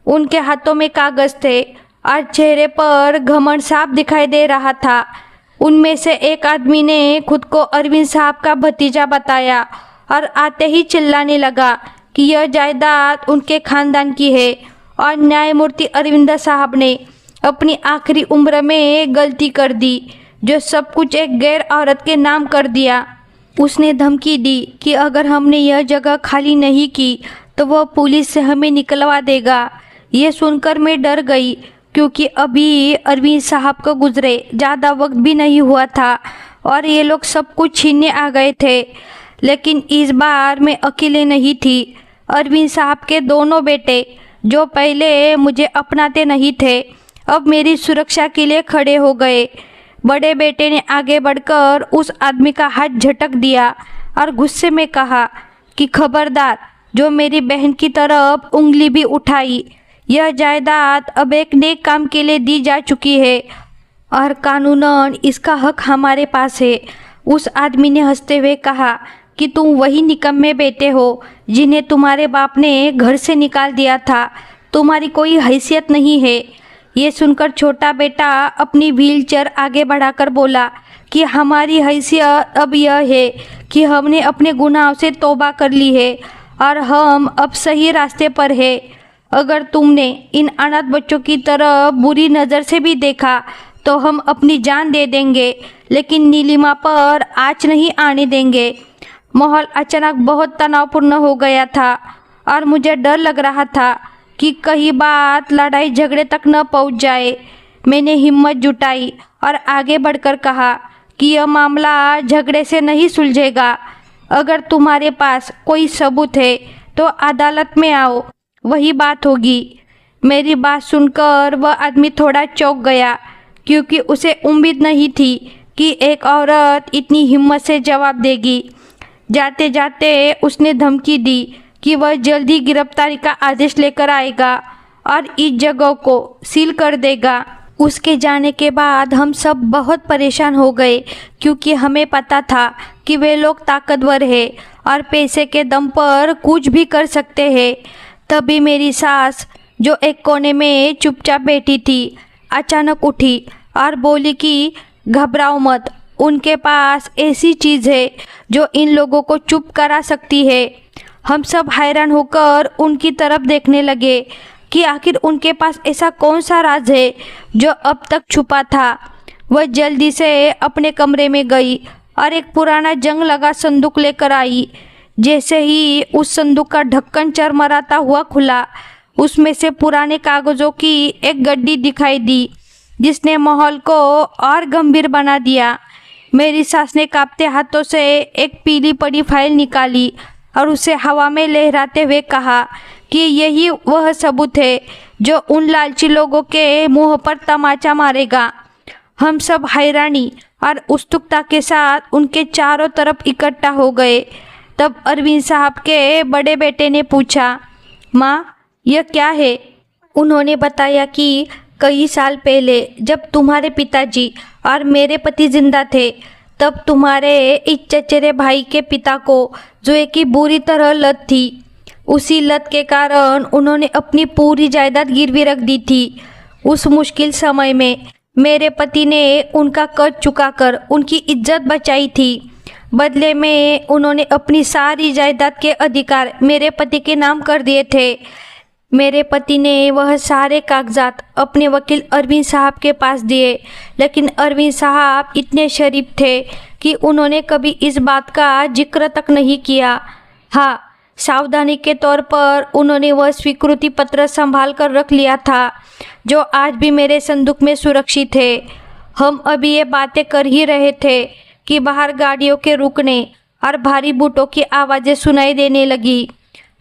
उनके हाथों में कागज़ थे और चेहरे पर घमंड साफ दिखाई दे रहा था। उनमें से एक आदमी ने खुद को अरविंद साहब का भतीजा बताया और आते ही चिल्लाने लगा कि यह जायदाद उनके खानदान की है और न्यायमूर्ति अरविंद साहब ने अपनी आखिरी उम्र में गलती कर दी, जो सब कुछ एक गैर औरत के नाम कर दिया। उसने धमकी दी कि अगर हमने यह जगह खाली नहीं की तो वह पुलिस से हमें निकलवा देगा। ये सुनकर मैं डर गई, क्योंकि अभी अरविंद साहब को गुजरे ज़्यादा वक्त भी नहीं हुआ था और ये लोग सब कुछ छीनने आ गए थे। लेकिन इस बार मैं अकेले नहीं थी। अरविंद साहब के दोनों बेटे जो पहले मुझे अपनाते नहीं थे, अब मेरी सुरक्षा के लिए खड़े हो गए। बड़े बेटे ने आगे बढ़कर उस आदमी का हाथ झटक दिया और गुस्से में कहा कि खबरदार, जो मेरी बहन की तरफ उंगली भी उठाई। यह जायदाद अब एक नेक काम के लिए दी जा चुकी है और कानूनन इसका हक हमारे पास है। उस आदमी ने हंसते हुए कहा कि तुम वही निकम्मे बेटे हो जिन्हें तुम्हारे बाप ने घर से निकाल दिया था। तुम्हारी कोई हैसियत नहीं है। ये सुनकर छोटा बेटा अपनी व्हीलचेयर आगे बढ़ाकर बोला कि हमारी हैसियत अब यह है कि हमने अपने गुनाहों से तौबा कर ली है और हम अब सही रास्ते पर है। अगर तुमने इन अनाथ बच्चों की तरफ बुरी नज़र से भी देखा तो हम अपनी जान दे देंगे, लेकिन नीलिमा पर आँच नहीं आने देंगे। माहौल अचानक बहुत तनावपूर्ण हो गया था और मुझे डर लग रहा था कि कहीं बात लड़ाई झगड़े तक न पहुंच जाए। मैंने हिम्मत जुटाई और आगे बढ़कर कहा कि यह मामला झगड़े से नहीं सुलझेगा। अगर तुम्हारे पास कोई सबूत है तो अदालत में आओ, वही बात होगी। मेरी बात सुनकर वह आदमी थोड़ा चौंक गया, क्योंकि उसे उम्मीद नहीं थी कि एक औरत इतनी हिम्मत से जवाब देगी। जाते जाते उसने धमकी दी कि वह जल्दी गिरफ्तारी का आदेश लेकर आएगा और इस जगह को सील कर देगा। उसके जाने के बाद हम सब बहुत परेशान हो गए, क्योंकि हमें पता था कि वे लोग ताकतवर हैं और पैसे के दम पर कुछ भी कर सकते हैं। तभी मेरी सास, जो एक कोने में चुपचाप बैठी थी, अचानक उठी और बोली कि घबराओ मत, उनके पास ऐसी चीज़ है जो इन लोगों को चुप करा सकती है। हम सब हैरान होकर उनकी तरफ देखने लगे कि आखिर उनके पास ऐसा कौन सा राज है जो अब तक छुपा था। वह जल्दी से अपने कमरे में गई और एक पुराना जंग लगा संदूक लेकर आई। जैसे ही उस संदूक का ढक्कन चरमराता हुआ खुला, उसमें से पुराने कागज़ों की एक गड्डी दिखाई दी, जिसने माहौल को और गंभीर बना दिया। मेरी सास ने कांपते हाथों से एक पीली पड़ी फाइल निकाली और उसे हवा में लहराते हुए कहा कि यही वह सबूत है जो उन लालची लोगों के मुंह पर तमाचा मारेगा। हम सब हैरानी और उत्सुकता के साथ उनके चारों तरफ इकट्ठा हो गए। तब अरविंद साहब के बड़े बेटे ने पूछा, माँ, यह क्या है? उन्होंने बताया कि कई साल पहले जब तुम्हारे पिताजी और मेरे पति जिंदा थे, तब तुम्हारे इस चचेरे भाई के पिता को जुए की बुरी तरह लत थी। उसी लत के कारण उन्होंने अपनी पूरी जायदाद गिरवी रख दी थी। उस मुश्किल समय में मेरे पति ने उनका कर्ज चुकाकर उनकी इज्जत बचाई थी। बदले में उन्होंने अपनी सारी जायदाद के अधिकार मेरे पति के नाम कर दिए थे। मेरे पति ने वह सारे कागजात अपने वकील अरविंद साहब के पास दिए, लेकिन अरविंद साहब इतने शरीफ थे कि उन्होंने कभी इस बात का जिक्र तक नहीं किया। हाँ, सावधानी के तौर पर उन्होंने वह स्वीकृति पत्र संभाल कर रख लिया था, जो आज भी मेरे संदूक में सुरक्षित है। हम अभी ये बातें कर ही रहे थे कि बाहर गाड़ियों के रुकने और भारी बूटों की आवाज़ें सुनाई देने लगी।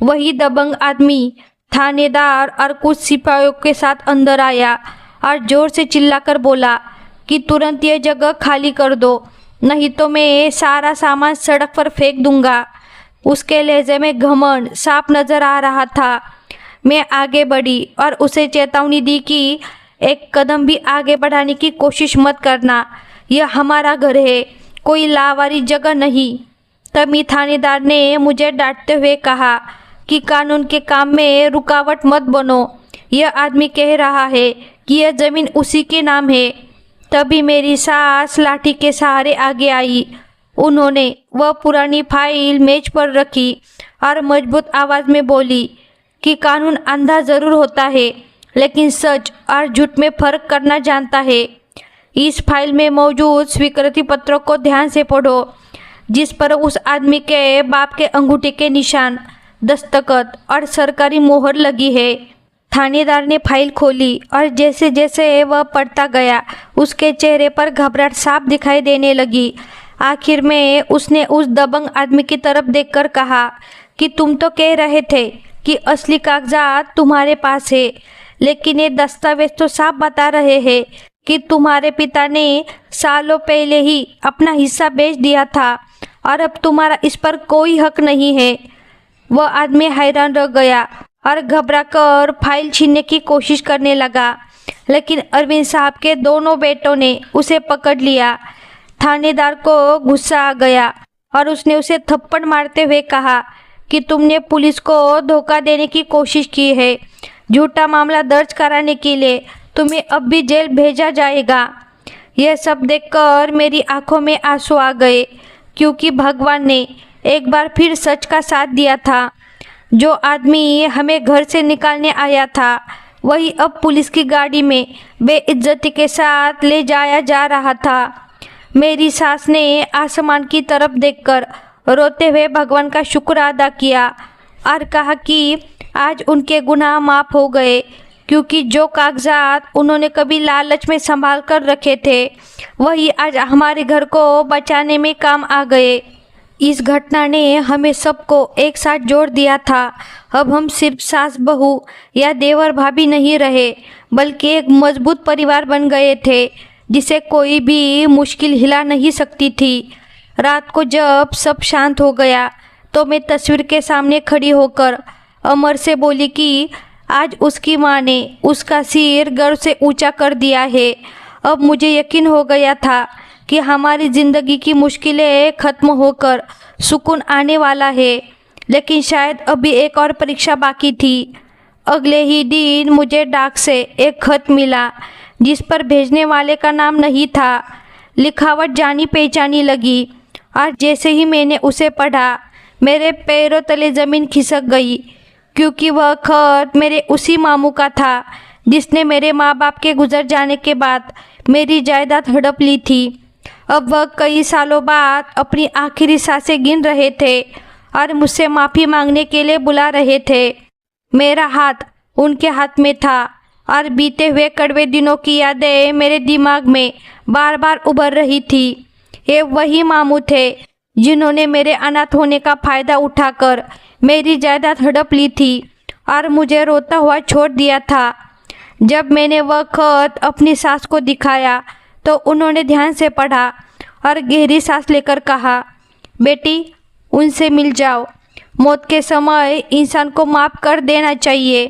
वही दबंग आदमी थानेदार और कुछ सिपाहियों के साथ अंदर आया और जोर से चिल्लाकर बोला कि तुरंत ये जगह खाली कर दो, नहीं तो मैं सारा सामान सड़क पर फेंक दूंगा। उसके लहजे में घमंड साफ नजर आ रहा था। मैं आगे बढ़ी और उसे चेतावनी दी कि एक कदम भी आगे बढ़ाने की कोशिश मत करना, यह हमारा घर है, कोई लावारिस जगह नहीं। तभी थानेदार ने मुझे डांटते हुए कहा कि कानून के काम में रुकावट मत बनो, यह आदमी कह रहा है कि यह ज़मीन उसी के नाम है। तभी मेरी सास लाठी के सहारे आगे आई। उन्होंने वह पुरानी फाइल मेज पर रखी और मजबूत आवाज़ में बोली कि कानून अंधा ज़रूर होता है, लेकिन सच और झूठ में फ़र्क करना जानता है। इस फाइल में मौजूद स्वीकृति पत्रों को ध्यान से पढ़ो, जिस पर उस आदमी के बाप के अंगूठे के निशान, दस्तखत और सरकारी मोहर लगी है। थानेदार ने फाइल खोली और जैसे जैसे वह पढ़ता गया, उसके चेहरे पर घबराहट साफ दिखाई देने लगी। आखिर में उसने उस दबंग आदमी की तरफ देखकर कहा कि तुम तो कह रहे थे कि असली कागजात तुम्हारे पास है, लेकिन ये दस्तावेज तो साफ बता रहे हैं कि तुम्हारे पिता ने सालों पहले ही अपना हिस्सा बेच दिया था और अब तुम्हारा इस पर कोई हक नहीं है। वह आदमी हैरान रह गया और घबराकर फाइल छीनने की कोशिश करने लगा, लेकिन अरविंद साहब के दोनों बेटों ने उसे पकड़ लिया। थानेदार को गुस्सा आ गया और उसने उसे थप्पड़ मारते हुए कहा कि तुमने पुलिस को धोखा देने की कोशिश की है। झूठा मामला दर्ज कराने के लिए तुम्हें अब भी जेल भेजा जाएगा। यह सब देखकर मेरी आंखों में आंसू आ गए, क्योंकि भगवान ने एक बार फिर सच का साथ दिया था। जो आदमी हमें घर से निकालने आया था, वही अब पुलिस की गाड़ी में बेइज्जती के साथ ले जाया जा रहा था। मेरी सास ने आसमान की तरफ देखकर रोते हुए भगवान का शुक्र अदा किया और कहा कि आज उनके गुनाह माफ़ हो गए, क्योंकि जो कागजात उन्होंने कभी लालच में संभाल कर रखे थे, वही आज हमारे घर को बचाने में काम आ गए। इस घटना ने हमें सबको एक साथ जोड़ दिया था। अब हम सिर्फ सास बहू या देवर भाभी नहीं रहे, बल्कि एक मजबूत परिवार बन गए थे, जिसे कोई भी मुश्किल हिला नहीं सकती थी। रात को जब सब शांत हो गया तो मैं तस्वीर के सामने खड़ी होकर अमर से बोली कि आज उसकी माँ ने उसका सिर गर्व से ऊंचा कर दिया है। अब मुझे यकीन हो गया था कि हमारी ज़िंदगी की मुश्किलें ख़त्म होकर सुकून आने वाला है, लेकिन शायद अभी एक और परीक्षा बाकी थी। अगले ही दिन मुझे डाक से एक खत मिला, जिस पर भेजने वाले का नाम नहीं था। लिखावट जानी पहचानी लगी और जैसे ही मैंने उसे पढ़ा, मेरे पैरों तले ज़मीन खिसक गई, क्योंकि वह खत मेरे उसी मामू का था जिसने मेरे माँ बाप के गुजर जाने के बाद मेरी जायदाद हड़प ली थी। अब वह कई सालों बाद अपनी आखिरी सांसें गिन रहे थे और मुझसे माफ़ी मांगने के लिए बुला रहे थे। मेरा हाथ उनके हाथ में था और बीते हुए कड़वे दिनों की यादें मेरे दिमाग में बार बार उभर रही थी। ये वही मामू थे जिन्होंने मेरे अनाथ होने का फ़ायदा उठाकर मेरी जायदाद हड़प ली थी और मुझे रोता हुआ छोड़ दिया था। जब मैंने वह खत अपनी सास को दिखाया तो उन्होंने ध्यान से पढ़ा और गहरी सांस लेकर कहा, बेटी, उनसे मिल जाओ। मौत के समय इंसान को माफ़ कर देना चाहिए,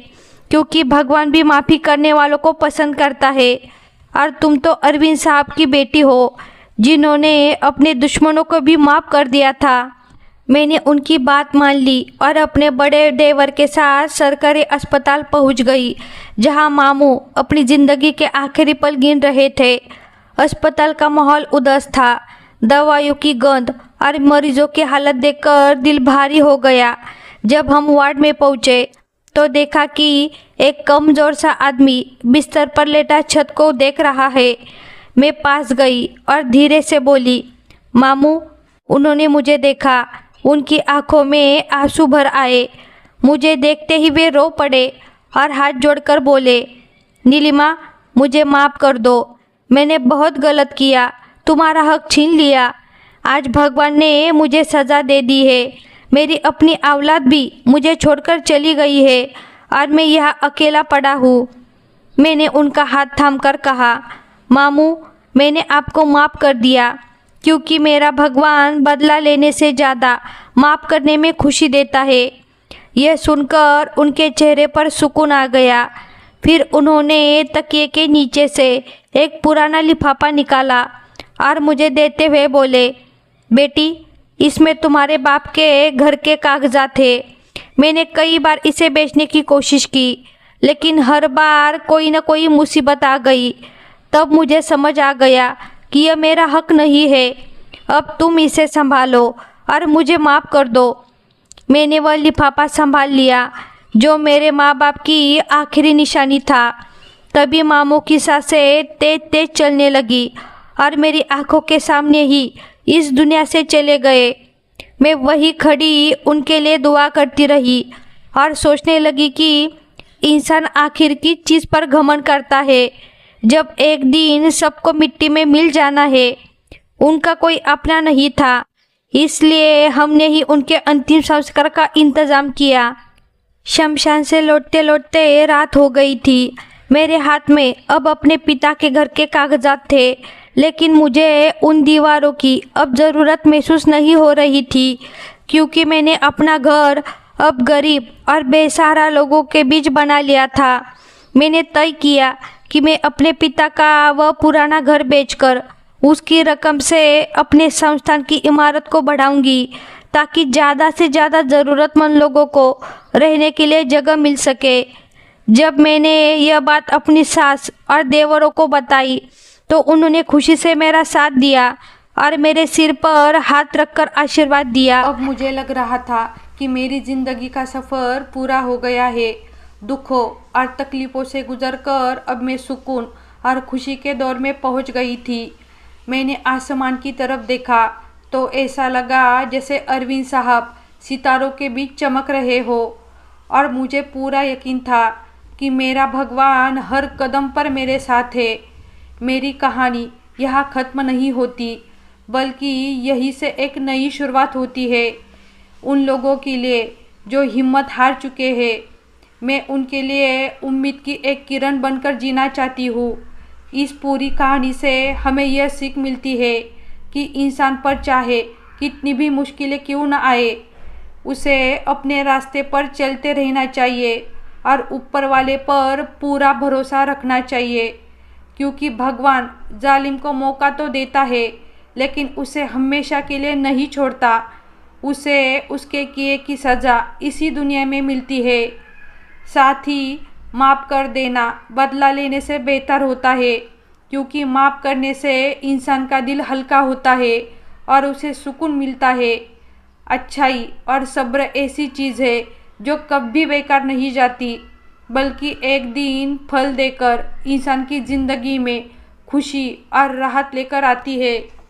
क्योंकि भगवान भी माफ़ी करने वालों को पसंद करता है। और तुम तो अरविंद साहब की बेटी हो, जिन्होंने अपने दुश्मनों को भी माफ़ कर दिया था। मैंने उनकी बात मान ली और अपने बड़े देवर के साथ सरकारी अस्पताल पहुंच गई, जहां मामू अपनी ज़िंदगी के आखिरी पल गिन रहे थे। अस्पताल का माहौल उदास था। दवाइयों की गंध और मरीजों की हालत देखकर दिल भारी हो गया। जब हम वार्ड में पहुंचे तो देखा कि एक कमज़ोर सा आदमी बिस्तर पर लेटा छत को देख रहा है। मैं पास गई और धीरे से बोली, मामू। उन्होंने मुझे देखा। उनकी आंखों में आंसू भर आए। मुझे देखते ही वे रो पड़े और हाथ जोड़कर बोले, नीलिमा, मुझे माफ़ कर दो। मैंने बहुत गलत किया, तुम्हारा हक छीन लिया। आज भगवान ने मुझे सज़ा दे दी है। मेरी अपनी औलाद भी मुझे छोड़कर चली गई है और मैं यहाँ अकेला पड़ा हूँ। मैंने उनका हाथ थामकर कहा, मामू, मैंने आपको माफ़ कर दिया, क्योंकि मेरा भगवान बदला लेने से ज़्यादा माफ़ करने में खुशी देता है। यह सुनकर उनके चेहरे पर सुकून आ गया। फिर उन्होंने तकिए के नीचे से एक पुराना लिफाफा निकाला और मुझे देते हुए बोले, बेटी, इसमें तुम्हारे बाप के घर के कागजात थे। मैंने कई बार इसे बेचने की कोशिश की, लेकिन हर बार कोई न कोई मुसीबत आ गई। तब मुझे समझ आ गया कि यह मेरा हक नहीं है। अब तुम इसे संभालो और मुझे माफ़ कर दो। मैंने वह लिफाफा संभाल लिया, जो मेरे माँ बाप की आखिरी निशानी था। तभी मामू की सांसें तेज तेज चलने लगी और मेरी आंखों के सामने ही इस दुनिया से चले गए। मैं वही खड़ी उनके लिए दुआ करती रही और सोचने लगी कि इंसान आखिर किस चीज़ पर घमंड करता है, जब एक दिन सबको मिट्टी में मिल जाना है। उनका कोई अपना नहीं था, इसलिए हमने ही उनके अंतिम संस्कार का इंतज़ाम किया। शमशान से लौटते लौटते रात हो गई थी। मेरे हाथ में अब अपने पिता के घर के कागजात थे, लेकिन मुझे उन दीवारों की अब ज़रूरत महसूस नहीं हो रही थी, क्योंकि मैंने अपना घर अब गरीब और बेसहारा लोगों के बीच बना लिया था। मैंने तय किया कि मैं अपने पिता का वह पुराना घर बेचकर उसकी रकम से अपने संस्थान की इमारत को बढ़ाऊंगी, ताकि ज़्यादा से ज़्यादा ज़रूरतमंद लोगों को रहने के लिए जगह मिल सके। जब मैंने यह बात अपनी सास और देवरों को बताई तो उन्होंने खुशी से मेरा साथ दिया और मेरे सिर पर हाथ रखकर आशीर्वाद दिया। अब मुझे लग रहा था कि मेरी ज़िंदगी का सफ़र पूरा हो गया है। दुखों और तकलीफ़ों से गुजरकर अब मैं सुकून और खुशी के दौर में पहुंच गई थी। मैंने आसमान की तरफ देखा तो ऐसा लगा जैसे अरविंद साहब सितारों के बीच चमक रहे हो, और मुझे पूरा यकीन था कि मेरा भगवान हर कदम पर मेरे साथ है। मेरी कहानी यहाँ ख़त्म नहीं होती, बल्कि यहीं से एक नई शुरुआत होती है। उन लोगों के लिए जो हिम्मत हार चुके हैं, मैं उनके लिए उम्मीद की एक किरण बनकर जीना चाहती हूँ। इस पूरी कहानी से हमें यह सीख मिलती है कि इंसान पर चाहे कितनी भी मुश्किलें क्यों न आए, उसे अपने रास्ते पर चलते रहना चाहिए और ऊपर वाले पर पूरा भरोसा रखना चाहिए, क्योंकि भगवान जालिम को मौका तो देता है, लेकिन उसे हमेशा के लिए नहीं छोड़ता। उसे उसके किए की सज़ा इसी दुनिया में मिलती है। साथ ही माफ़ कर देना बदला लेने से बेहतर होता है, क्योंकि माफ़ करने से इंसान का दिल हल्का होता है और उसे सुकून मिलता है। अच्छाई और सब्र ऐसी चीज़ है जो कभी बेकार नहीं जाती, बल्कि एक दिन फल देकर इंसान की ज़िंदगी में खुशी और राहत लेकर आती है।